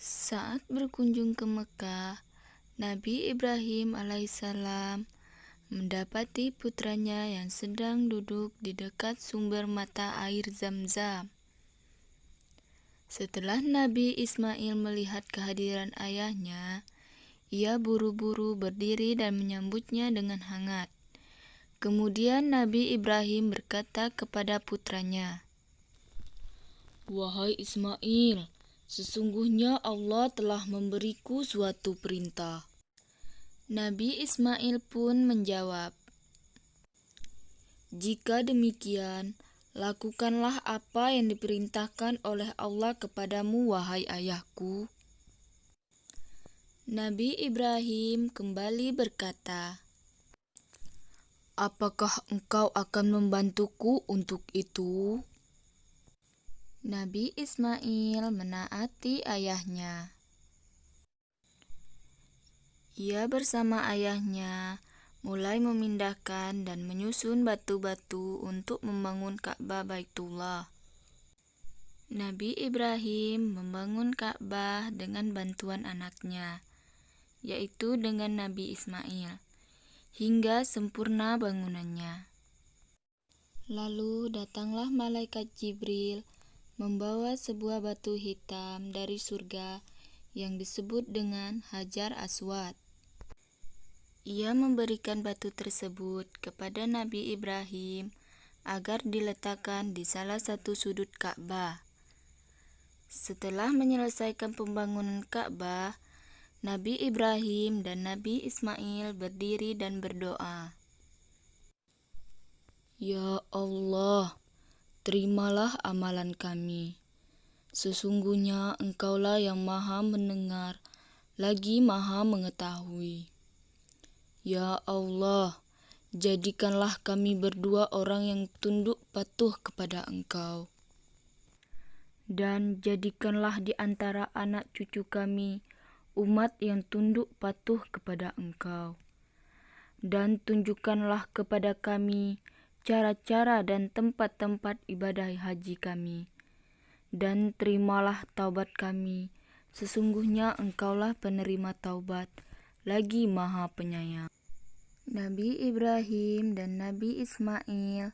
Saat berkunjung ke Mekah, Nabi Ibrahim alaihissalam mendapati putranya yang sedang duduk di dekat sumber mata air Zam-Zam. Setelah Nabi Ismail melihat kehadiran ayahnya, ia buru-buru berdiri dan menyambutnya dengan hangat. Kemudian Nabi Ibrahim berkata kepada putranya, "Wahai Ismail, sesungguhnya Allah telah memberiku suatu perintah." Nabi Ismail pun menjawab, "Jika demikian, lakukanlah apa yang diperintahkan oleh Allah kepadamu, wahai ayahku." Nabi Ibrahim kembali berkata, "Apakah engkau akan membantuku untuk itu?" Nabi Ismail menaati ayahnya. Ia bersama ayahnya mulai memindahkan dan menyusun batu-batu untuk membangun Ka'bah Baitullah. Nabi Ibrahim membangun Ka'bah dengan bantuan anaknya, yaitu dengan Nabi Ismail, hingga sempurna bangunannya. Lalu datanglah malaikat Jibril membawa sebuah batu hitam dari surga yang disebut dengan Hajar Aswad. Ia memberikan batu tersebut kepada Nabi Ibrahim agar diletakkan di salah satu sudut Ka'bah. Setelah menyelesaikan pembangunan Ka'bah, Nabi Ibrahim dan Nabi Ismail berdiri dan berdoa, "Ya Allah, terimalah amalan kami. Sesungguhnya Engkaulah yang Maha Mendengar, lagi Maha Mengetahui. Ya Allah, jadikanlah kami berdua orang yang tunduk patuh kepada Engkau. Dan jadikanlah di antara anak cucu kami umat yang tunduk patuh kepada Engkau. Dan tunjukkanlah kepada kami cara-cara dan tempat-tempat ibadah haji kami. Dan terimalah taubat kami, sesungguhnya Engkaulah penerima taubat, lagi Maha Penyayang." Nabi Ibrahim dan Nabi Ismail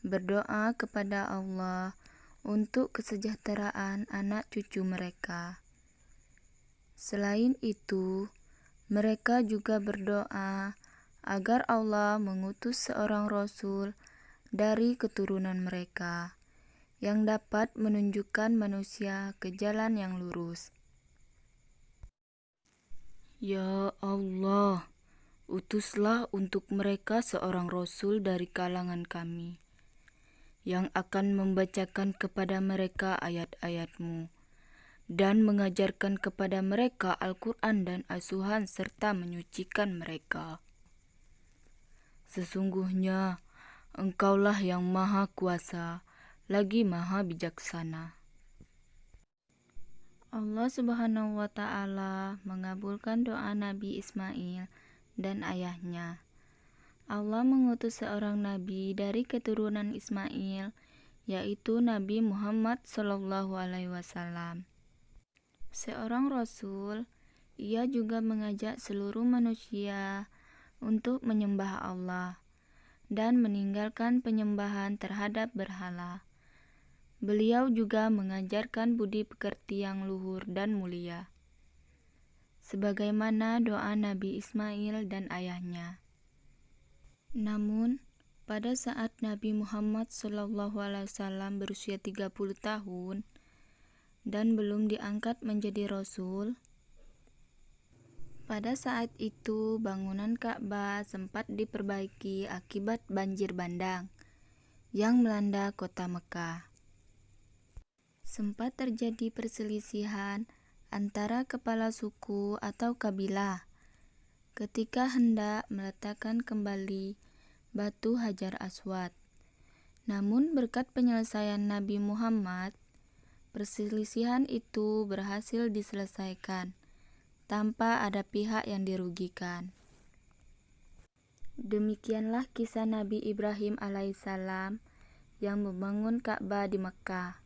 berdoa kepada Allah untuk kesejahteraan anak cucu mereka. Selain itu, mereka juga berdoa agar Allah mengutus seorang Rasul dari keturunan mereka yang dapat menunjukkan manusia ke jalan yang lurus. Ya Allah, utuslah untuk mereka seorang Rasul dari kalangan kami, yang akan membacakan kepada mereka ayat-ayat-Mu, dan mengajarkan kepada mereka Al-Quran dan asuhan serta menyucikan mereka. Sesungguhnya Engkaulah yang Maha Kuasa, lagi Maha Bijaksana. Allah Subhanahu wa Ta'ala mengabulkan doa Nabi Ismail dan ayahnya. Allah mengutus seorang nabi dari keturunan Ismail, yaitu Nabi Muhammad SAW. Seorang rasul, ia juga mengajak seluruh manusia untuk menyembah Allah dan meninggalkan penyembahan terhadap berhala. Beliau juga mengajarkan budi pekerti yang luhur dan mulia, sebagaimana doa Nabi Ismail dan ayahnya. Namun, pada saat Nabi Muhammad SAW berusia 30 tahun dan belum diangkat menjadi Rasul, pada saat itu bangunan Ka'bah sempat diperbaiki akibat banjir bandang yang melanda kota Mekah. Sempat terjadi perselisihan antara kepala suku atau kabilah ketika hendak meletakkan kembali batu Hajar Aswad. Namun berkat penyelesaian Nabi Muhammad, perselisihan itu berhasil diselesaikan tanpa ada pihak yang dirugikan. Demikianlah kisah Nabi Ibrahim alaihissalam yang membangun Ka'bah di Mekah.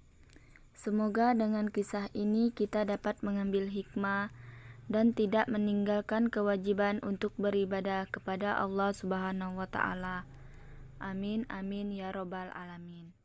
Semoga dengan kisah ini kita dapat mengambil hikmah dan tidak meninggalkan kewajiban untuk beribadah kepada Allah Subhanahu wa Ta'ala. Amin, amin, ya Robbal 'Alamin.